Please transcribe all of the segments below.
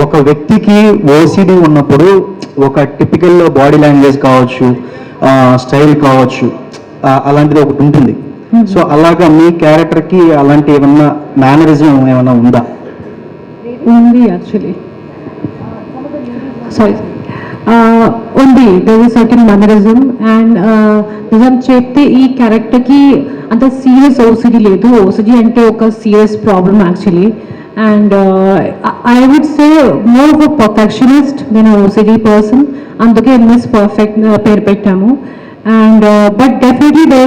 ఒక వ్యక్తికి ఓసిడి ఉన్నప్పుడు ఒక టిపికల్ బాడీ లాంగ్వేజ్ కావచ్చు, స్టైల్ కావచ్చు, అలాంటిది ఒకటి ఉంటుంది. సో అలాగా మీ క్యారెక్టర్కి అలాంటి ఏమన్నా మేనరిజం ఏమన్నా ఉందా? ఉంది యాక్చువల్లీ, సారీ, ఉంది. There is certain mannerism. And నిజం చెప్తే ఈ క్యారెక్టర్కి అంత సీరియస్ ఓసిడి లేదు. ఓసిడి అంటే ఒక serious problem actually. And I would say more of a perfectionist then OCD person. అందుకే మిస్ పర్ఫెక్ట్ పేరు పెట్టాము. And but definitely there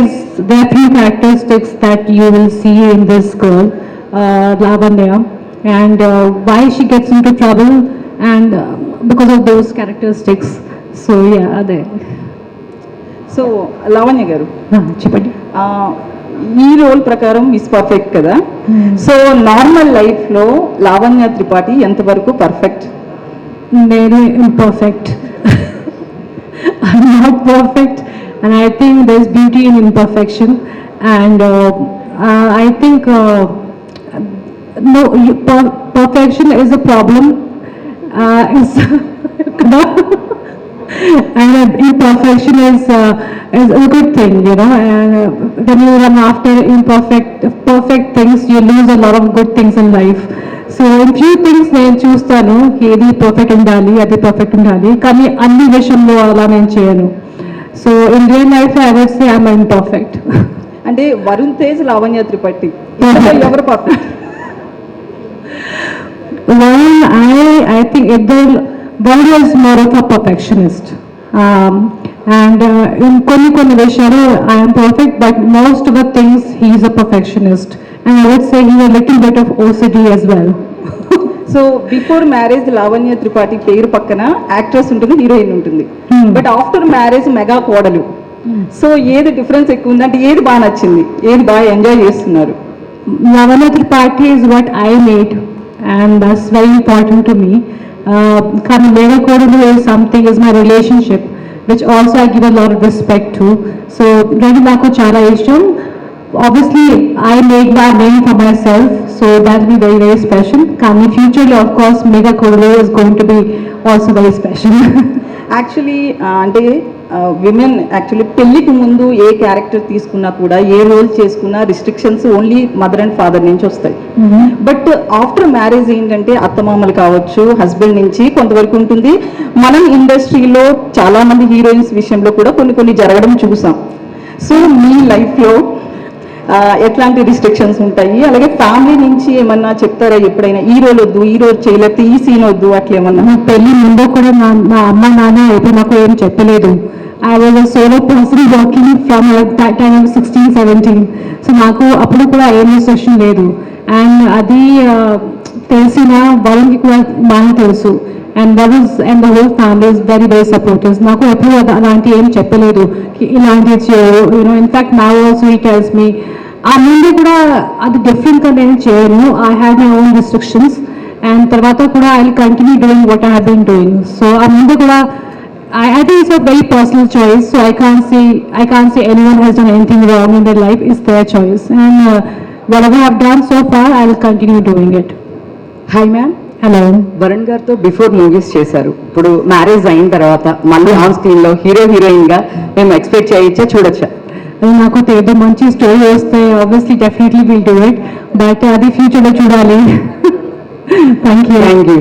are few characteristics that you will see in this girl, Lavanya, and why she gets into trouble, and because of those characteristics. So yeah, there. So Lavanya garu, చెప్పండి. ఈ role ప్రకారం miss perfect కదా. So normal లైఫ్లో లావణ్య త్రిపాఠి ఎంతవరకు perfect? నేను imperfect. I'm not perfect. And I think there's beauty in imperfection, and I think no, perfection is a problem. And imperfection is a good thing, you know. And when you run after perfect things, you lose a lot of good things in life. So in few things నేను చూస్తాను, ఏది perfect ఉండాలి, అది perfect ఉండాలి, కానీ అన్ని విషయంలో అలా నేను చేయను. So in real life I would say I'm imperfect. అంటే వరుణ్ తేజ్, లావణ్య త్రిపాఠి ఎవరు perfect? Well, I think Varun is more of a perfectionist, and in కొన్ని విషయాలు I am perfect, but most of the things he is a perfectionist, and I would say he has a little bit of OCD as well. So before marriage Lavanya Tripathi పేరు పక్కన actress ఉంటుంది, heroine ఉంటుంది. But after marriage mega కోడలు. So ఏది difference ఎక్కువ ఉంది? అంటే ఏది బాగా నచ్చింది, ఏది బాగా ఎంజాయ్ చేస్తున్నారు? Lavanya Tripathi is what I made, and that's very important to me. Mega Kodalu is something, is my relationship, which also I give a lot of respect to. So really నాకు చాలా ఇష్టం. Obviously I made my name for myself, so that will be very, very special. Coming future, of course, Mega Kodalu is going to be also very special. Actually అంటే women actually పెళ్ళికి ముందు ఏ character తీసుకున్నా కూడా, ఏ role చేసుకున్నా restrictions only mother and father నుంచి వస్తాయి. But after marriage ఏంటంటే అత్తమామలు కావచ్చు, హస్బెండ్ నుంచి కొంతవరకు ఉంటుంది. మనం ఇండస్ట్రీలో చాలా మంది హీరోయిన్స్ విషయంలో కూడా కొన్ని జరగడం చూసాం. సో మీ లైఫ్లో ఎట్లాంటి రిస్ట్రిక్షన్స్ ఉంటాయి? అలాగే ఫ్యామిలీ నుంచి ఏమన్నా చెప్తారా ఎప్పుడైనా, ఈ రోల్ వద్దు, ఈ రోల్ చేయలేకపోతే ఈ సీన్ వద్దు, అట్లా ఏమన్నా? పెళ్లి ముందు కూడా మా అమ్మ నాన్న అయితే నాకు ఏం చెప్పలేదు. I was a solo person working from that time of 16, 17. So నాకు అప్పుడు కూడా ఏం రిస్ట్రిక్షన్ లేదు. అండ్ అది తెలిసిన వాళ్ళకి కూడా బాగా తెలుసు. And the whole family is very, very supportive. నాకు ఎప్పుడు అలాంటి ఏం చెప్పలేదు, ఇలాంటి చేయరు, you know. In fact now also he tells me, ఆ ముందు కూడా అది డిఫరెంట్గా నేను చేయను. I had my own restrictions, and తర్వాత కూడా I will continue doing what I have been doing. So ఆ ముందు కూడా I think it's a very personal choice, so I can't say anyone has done anything wrong in their life. It's their choice, and whatever I've done so far, I will continue doing it. Hi ma'am. Hello. Varun గారితో before movies చేశారు, ఇప్పుడు marriage అయిన తర్వాత మళ్ళీ on స్క్రీన్లో హీరోయిన్గా మేము expect చేయొచ్చా, చూడొచ్చా? నాకు ఏదో మంచి స్టోరీ వస్తే obviously definitely will do it, but అది ఫ్యూచర్లో చూడాలి. Thank you.